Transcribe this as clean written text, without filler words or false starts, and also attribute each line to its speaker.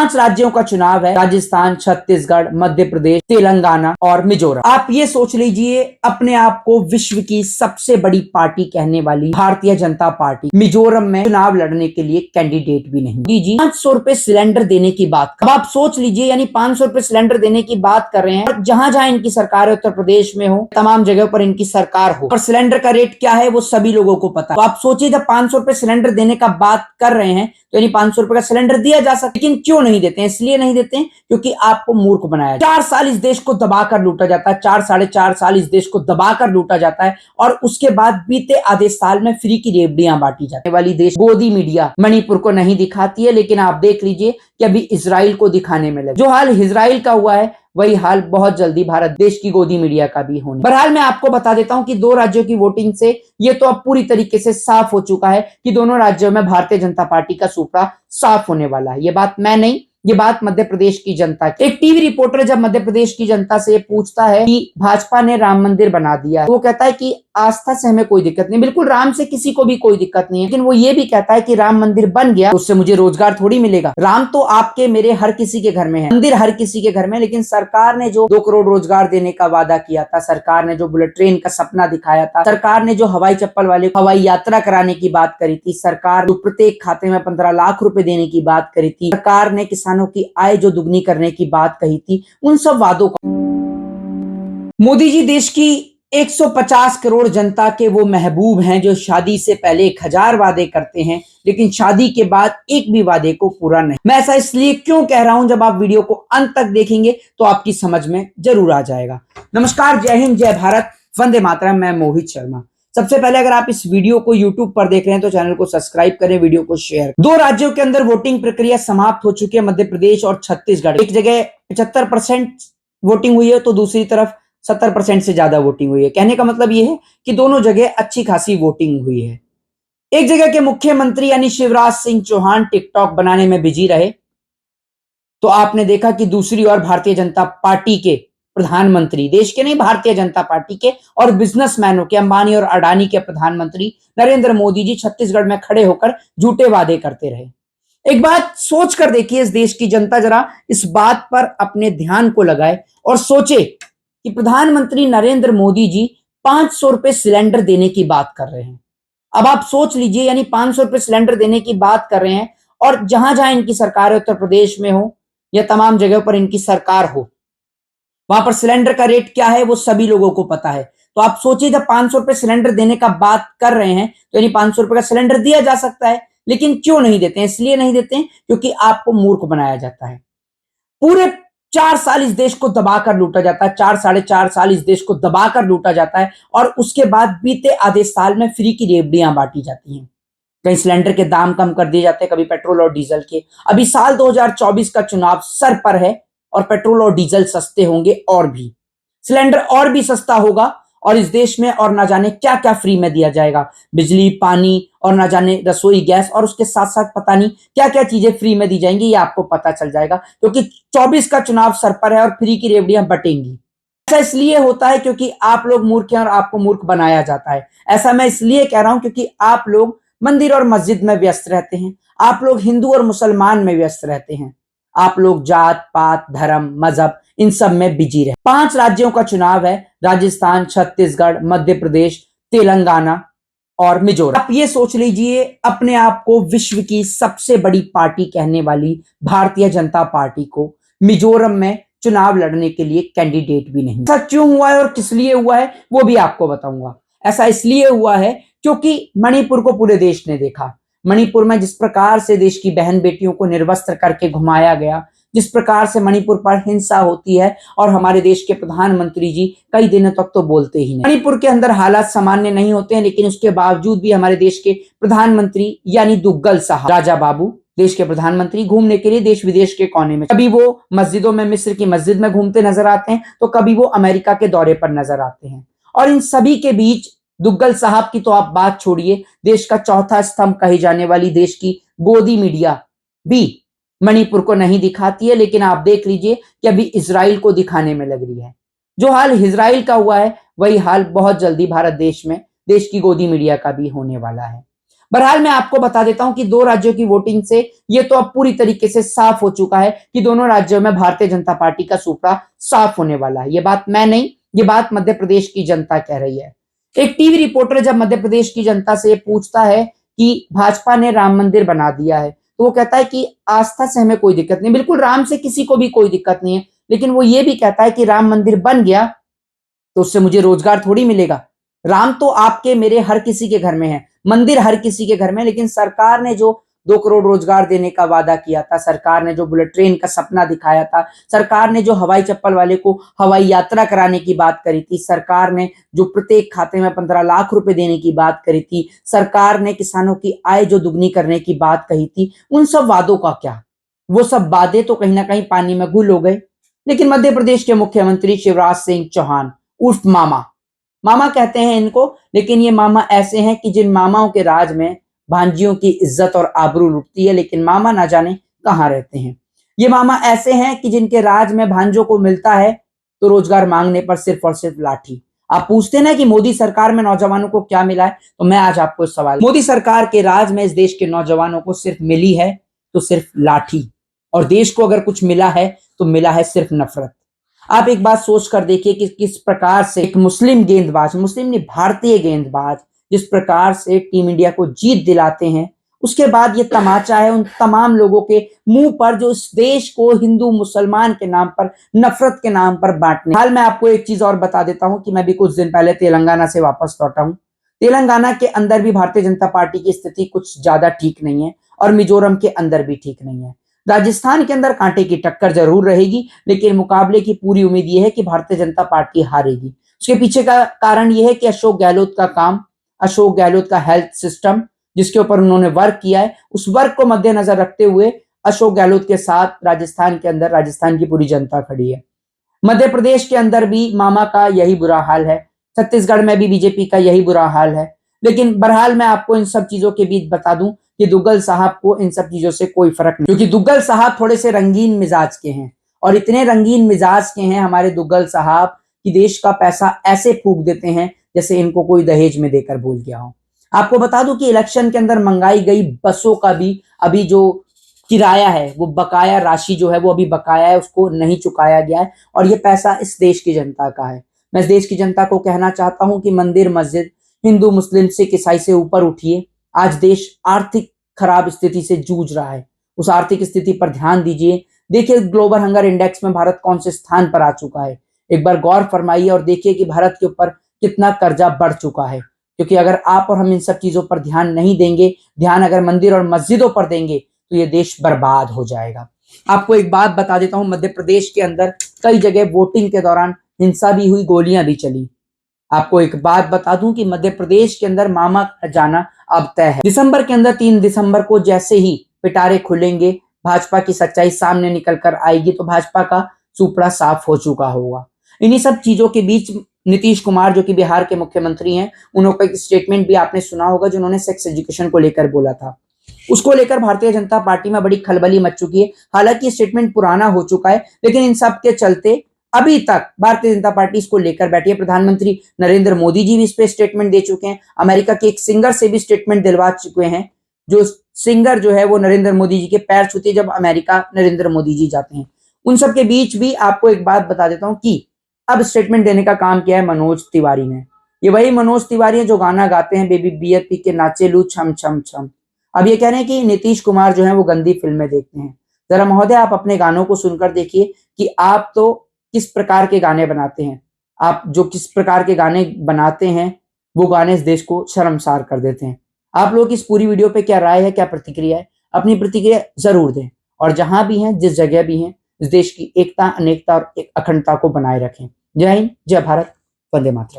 Speaker 1: 5 राज्यों का चुनाव है, राजस्थान, छत्तीसगढ़, मध्य प्रदेश, तेलंगाना और मिजोरम। आप ये सोच लीजिए, अपने आप को विश्व की सबसे बड़ी पार्टी कहने वाली भारतीय जनता पार्टी मिजोरम में चुनाव लड़ने के लिए कैंडिडेट भी नहीं। जी 500 रुपए सिलेंडर देने की बात। अब आप सोच लीजिए, यानी 500 रुपए सिलेंडर देने की बात कर रहे हैं, और जहां जहां इनकी सरकार है, उत्तर प्रदेश में हो, तमाम जगह पर इनकी सरकार हो, और सिलेंडर का रेट क्या है वो सभी लोगों को पता है। तो आप सोचिए, जब 500 रुपए सिलेंडर देने का बात कर रहे हैं, तो यानी 500 रुपए का सिलेंडर दिया जा सकता है, लेकिन क्यों नहीं देते हैं? इसलिए नहीं देते हैं क्योंकि आपको मूर्ख बनाया जाए। 4 साल इस देश को दबाकर लूटा जाता है, 4 साढ़े 4 साल इस देश को दबाकर लूटा जाता है, और उसके बाद बीते आधे साल में फ्री की रेवड़ियां बांटी जाने वाली देश गोदी मीडिया मणिपुर को नहीं दिखाती है, लेकिन आप देख लीजिए कि अभी इजराइल को दिखाने में लगे। जो हाल इजराइल का हुआ है, वही हाल बहुत जल्दी भारत देश की गोदी मीडिया का भी होने। बहरहाल मैं आपको बता देता हूं कि 2 राज्यों की वोटिंग से ये तो अब पूरी तरीके से साफ हो चुका है कि दोनों राज्यों में भारतीय जनता पार्टी का सुपड़ा साफ होने वाला है। ये बात मैं नहीं, ये बात मध्य प्रदेश की जनता की। एक टीवी रिपोर्टर जब मध्य प्रदेश की जनता से पूछता है कि भाजपा ने राम मंदिर बना दिया, तो वो कहता है कि आस्था से हमें कोई दिक्कत नहीं, बिल्कुल राम से किसी को भी कोई दिक्कत नहीं है, लेकिन वो ये भी कहता है कि राम मंदिर बन गया, उससे मुझे रोजगार थोड़ी मिलेगा। राम तो आपके मेरे हर किसी के घर में है, मंदिर हर किसी के घर में, लेकिन सरकार ने जो 2 करोड़ रोजगार देने का वादा किया था, सरकार ने जो बुलेट ट्रेन का सपना दिखाया था, सरकार ने जो हवाई चप्पल वाले हवाई यात्रा कराने की बात करी थी, सरकार जो प्रत्येक खाते में 15 लाख रुपए देने की बात करी थी, सरकार ने किसानों की आय जो दुगनी करने की बात कही थी, उन सब वादों का मोदी जी देश की 150 करोड़ जनता के वो महबूब हैं जो शादी से पहले 1000 वादे करते हैं, लेकिन शादी के बाद एक भी वादे को पूरा नहीं। मैं ऐसा इसलिए क्यों कह रहा हूं, जब आप वीडियो को अंत तक देखेंगे तो आपकी समझ में जरूर आ जाएगा। नमस्कार, जय हिंद, जय भारत, वंदे मातरम। मैं मोहित शर्मा। सबसे पहले अगर आप इस वीडियो को YouTube पर देख रहे हैं तो चैनल को सब्सक्राइब करें, वीडियो को शेयर। 2 राज्यों के अंदर वोटिंग प्रक्रिया समाप्त हो चुकी है, मध्य प्रदेश और छत्तीसगढ़। एक जगह 75% वोटिंग हुई है तो दूसरी तरफ 70% से ज्यादा वोटिंग हुई है। कहने का मतलब यह है कि दोनों जगह अच्छी खासी वोटिंग हुई है। एक जगह के मुख्यमंत्री यानी शिवराज सिंह चौहान टिकटॉक बनाने में बिजी रहे, तो आपने देखा कि दूसरी ओर भारतीय जनता पार्टी के प्रधानमंत्री, देश के नहीं, भारतीय जनता पार्टी के और बिजनेसमैनों के, अंबानी और अडानी के प्रधानमंत्री नरेंद्र मोदी जी छत्तीसगढ़ में खड़े होकर झूठे वादे करते रहे। एक बात सोच कर देखिए, इस देश की जनता जरा इस बात पर अपने ध्यान को लगाए और सोचे कि प्रधानमंत्री नरेंद्र मोदी जी 500 रुपए सिलेंडर देने की बात कर रहे हैं। अब आप सोच लीजिए, यानी 500 रुपए सिलेंडर देने की बात कर रहे हैं, और जहां जहां इनकी सरकार है, उत्तर प्रदेश में हो या तमाम जगह पर इनकी सरकार हो, वहां पर सिलेंडर का रेट क्या है वो सभी लोगों को पता है। तो आप सोचिए, जब 500 रुपए सिलेंडर देने का बात कर रहे हैं, तो यानी 500 रुपए का सिलेंडर दिया जा सकता है, लेकिन क्यों नहीं देते हैं? इसलिए नहीं देते हैं क्योंकि आपको मूर्ख बनाया जाता है। पूरे 4 साल इस देश को दबाकर लूटा जाता है, 4 साढ़े 4 साल इस देश को दबाकर लूटा जाता है, और उसके बाद बीते आधे साल में फ्री की रेवड़ियां बांटी जाती हैं। कहीं सिलेंडर के दाम कम कर दिए जाते हैं, कभी पेट्रोल और डीजल के। अभी साल 2024 का चुनाव सर पर है और पेट्रोल और डीजल सस्ते होंगे, और भी सिलेंडर और भी सस्ता होगा, और इस देश में और ना जाने क्या क्या फ्री में दिया जाएगा, बिजली, पानी, और ना जाने रसोई गैस, और उसके साथ साथ पता नहीं क्या क्या चीजें फ्री में दी जाएंगी। ये आपको पता चल जाएगा, क्योंकि 24 का चुनाव सर पर है और फ्री की रेवड़ियां बटेंगी। ऐसा इसलिए होता है क्योंकि आप लोग मूर्ख हैं और आपको मूर्ख बनाया जाता है। ऐसा मैं इसलिए कह रहा हूं क्योंकि आप लोग मंदिर और मस्जिद में व्यस्त रहते हैं, आप लोग हिंदू और मुसलमान में व्यस्त रहते हैं, आप लोग जात पात, धर्म, मजहब, इन सब में बिजी रहे। 5 राज्यों का चुनाव है, राजस्थान, छत्तीसगढ़, मध्य प्रदेश, तेलंगाना और मिजोरम। आप ये सोच लीजिए, अपने आप को विश्व की सबसे बड़ी पार्टी कहने वाली भारतीय जनता पार्टी को मिजोरम में चुनाव लड़ने के लिए कैंडिडेट भी नहीं। ऐसा क्यों हुआ है और किस लिए हुआ है वो भी आपको बताऊंगा। ऐसा इसलिए हुआ है क्योंकि मणिपुर को पूरे देश ने देखा। मणिपुर में जिस प्रकार से देश की बहन बेटियों को निर्वस्त्र करके घुमाया गया, जिस प्रकार से मणिपुर पर हिंसा होती है, और हमारे देश के प्रधानमंत्री जी कई दिनों तक तो बोलते ही नहीं। मणिपुर के अंदर हालात सामान्य नहीं होते हैं, लेकिन उसके बावजूद भी हमारे देश के प्रधानमंत्री यानी दुग्गल साहब, राजा बाबू, देश के प्रधानमंत्री, घूमने के लिए देश विदेश के कोने में, कभी वो मस्जिदों में मिस्र की मस्जिद में घूमते नजर आते हैं, तो कभी वो अमेरिका के दौरे पर नजर आते हैं। और इन सभी के बीच दुग्गल साहब की तो आप बात छोड़िए, देश का चौथा स्तंभ कही जाने वाली देश की गोदी मीडिया भी मणिपुर को नहीं दिखाती है, लेकिन आप देख लीजिए कि अभी इजराइल को दिखाने में लग रही है। जो हाल इजराइल का हुआ है, वही हाल बहुत जल्दी भारत देश में देश की गोदी मीडिया का भी होने वाला है। बहरहाल मैं आपको बता देता हूं कि दो राज्यों की वोटिंग से ये तो अब पूरी तरीके से साफ हो चुका है कि दोनों राज्यों में भारतीय जनता पार्टी का सुपड़ा साफ होने वाला है। ये बात मैं नहीं, ये बात मध्य प्रदेश की जनता कह रही है। एक टीवी रिपोर्टर जब मध्य प्रदेश की जनता से पूछता है कि भाजपा ने राम मंदिर बना दिया है, तो वो कहता है कि आस्था से हमें कोई दिक्कत नहीं, बिल्कुल राम से किसी को भी कोई दिक्कत नहीं है, लेकिन वो ये भी कहता है कि राम मंदिर बन गया तो उससे मुझे रोजगार थोड़ी मिलेगा। राम तो आपके मेरे हर किसी के घर में है, मंदिर हर किसी के घर में, लेकिन सरकार ने जो 2 करोड़ रोजगार देने का वादा किया था, सरकार ने जो बुलेट ट्रेन का सपना दिखाया था, सरकार ने जो हवाई चप्पल वाले को हवाई यात्रा कराने की बात करी थी, सरकार ने जो प्रत्येक खाते में 15 लाख रुपए देने की बात करी थी, सरकार ने किसानों की आय जो दुगनी करने की बात कही थी, उन सब वादों का क्या? वो सब वादे तो कहीं ना कहीं पानी में घुल हो गए। लेकिन मध्य प्रदेश के मुख्यमंत्री शिवराज सिंह चौहान उर्फ मामा, मामा कहते हैं इनको, लेकिन ये मामा ऐसे हैं कि जिन मामाओं के राज में भांजियों की इज्जत और आबरू लुटती है, लेकिन मामा ना जाने कहां रहते हैं। ये मामा ऐसे हैं कि जिनके राज में भांजों को मिलता है तो रोजगार मांगने पर सिर्फ और सिर्फ लाठी। आप पूछते ना कि मोदी सरकार में नौजवानों को क्या मिला है, तो मैं आज आपको इस सवाल, मोदी सरकार के राज में इस देश के नौजवानों को सिर्फ मिली है तो सिर्फ लाठी, और देश को अगर कुछ मिला है तो मिला है सिर्फ नफरत। आप एक बात सोच कर देखिए कि किस प्रकार से एक मुस्लिम गेंदबाज, मुस्लिम नहीं भारतीय गेंदबाज, जिस प्रकार से टीम इंडिया को जीत दिलाते हैं, उसके बाद ये तमाचा है उन तमाम लोगों के मुंह पर जो इस देश को हिंदू मुसलमान के नाम पर, नफरत के नाम पर बांटने। हाल मैं आपको एक चीज और बता देता हूं कि मैं भी कुछ दिन पहले तेलंगाना से वापस लौटा हूं। तेलंगाना के अंदर भी भारतीय जनता पार्टी की स्थिति कुछ ज्यादा ठीक नहीं है, और मिजोरम के अंदर भी ठीक नहीं है। राजस्थान के अंदर कांटे की टक्कर जरूर रहेगी, लेकिन मुकाबले की पूरी उम्मीद यह है कि भारतीय जनता पार्टी हारेगी। उसके पीछे का कारण यह है कि अशोक गहलोत का काम, अशोक गहलोत का हेल्थ सिस्टम जिसके ऊपर उन्होंने वर्क किया है, उस वर्क को मद्देनजर रखते हुए अशोक गहलोत के साथ राजस्थान के अंदर राजस्थान की पूरी जनता खड़ी है। मध्य प्रदेश के अंदर भी मामा का यही बुरा हाल है, छत्तीसगढ़ में भी बीजेपी का यही बुरा हाल है। लेकिन बहरहाल मैं आपको इन सब चीजों के बीच बता दूं कि दुग्गल साहब को इन सब चीजों से कोई फर्क नहीं, क्योंकि दुग्गल साहब थोड़े से रंगीन मिजाज के हैं, और इतने रंगीन मिजाज के हैं हमारे दुग्गल साहब कि देश का पैसा ऐसे फूंक देते हैं जैसे इनको कोई दहेज में देकर भूल गया हो। आपको बता दूं कि इलेक्शन के अंदर मंगाई गई बसों का भी अभी जो किराया है, वो बकाया राशि जो है वो अभी बकाया है, उसको नहीं चुकाया गया है, और ये पैसा इस देश की जनता का है। मैं इस देश की जनता को कहना चाहता हूं कि मंदिर मस्जिद, हिंदू मुस्लिम सिख ईसाई से ऊपर उठिए। आज देश आर्थिक खराब स्थिति से जूझ रहा है, उस आर्थिक स्थिति पर ध्यान दीजिए। देखिए ग्लोबल हंगर इंडेक्स में भारत कौन से स्थान पर आ चुका है, एक बार गौर फरमाइए और देखिए कि भारत के ऊपर कितना कर्जा बढ़ चुका है। क्योंकि अगर आप और हम इन सब चीजों पर ध्यान नहीं देंगे, ध्यान अगर मंदिर और मस्जिदों पर देंगे, तो ये देश बर्बाद हो जाएगा। आपको एक बात बता देता हूं, मध्य प्रदेश के अंदर कई जगह वोटिंग के दौरान हिंसा भी हुई, गोलियां भी चली। आपको एक बात बता दूं कि मध्य प्रदेश के अंदर मामा का जाना अब तय है। दिसंबर के अंदर 3 दिसंबर को जैसे ही पिटारे खुलेंगे, भाजपा की सच्चाई सामने निकल कर आएगी, तो भाजपा का सुपड़ा साफ हो चुका होगा। इन्हीं सब चीजों के बीच नीतीश कुमार जो कि बिहार के मुख्यमंत्री हैं, उन्होंने एक स्टेटमेंट भी आपने सुना होगा जो उन्होंने सेक्स एजुकेशन को लेकर बोला था। उसको लेकर भारतीय जनता पार्टी में बड़ी खलबली मच चुकी है। हालांकि स्टेटमेंट पुराना हो चुका है, लेकिन इन सब के चलते अभी तक भारतीय जनता पार्टी इसको लेकर बैठी है। प्रधानमंत्री नरेंद्र मोदी जी भी इस पे स्टेटमेंट दे चुके हैं, अमेरिका के एक सिंगर से भी स्टेटमेंट दिलवा चुके हैं, जो सिंगर जो है वो नरेंद्र मोदी जी के पैर छूते हैं जब अमेरिका नरेंद्र मोदी जी जाते हैं। उन सब के बीच भी आपको एक बात बता देता हूं कि अब स्टेटमेंट देने का काम किया है मनोज तिवारी ने। ये वही मनोज तिवारी है जो गाना गाते हैं बेबी बियर पी के नाचे लू छम छम छम। अब ये कह रहे हैं कि नीतीश कुमार जो है वो गंदी फिल्में देखते हैं। जरा महोदय आप अपने गानों को सुनकर देखिए कि आप तो किस प्रकार के गाने बनाते हैं। आप जो किस प्रकार के गाने बनाते हैं वो गाने इस देश को शर्मसार कर देते हैं। आप लोग इस पूरी वीडियो पे क्या राय है, क्या प्रतिक्रिया है, अपनी प्रतिक्रिया जरूर दें, और जहां भी हैं, जिस जगह भी हैं, इस देश की एकता, अनेकता और अखंडता को बनाए रखें। जय हिंद, जय भारत, वंदे मातरम।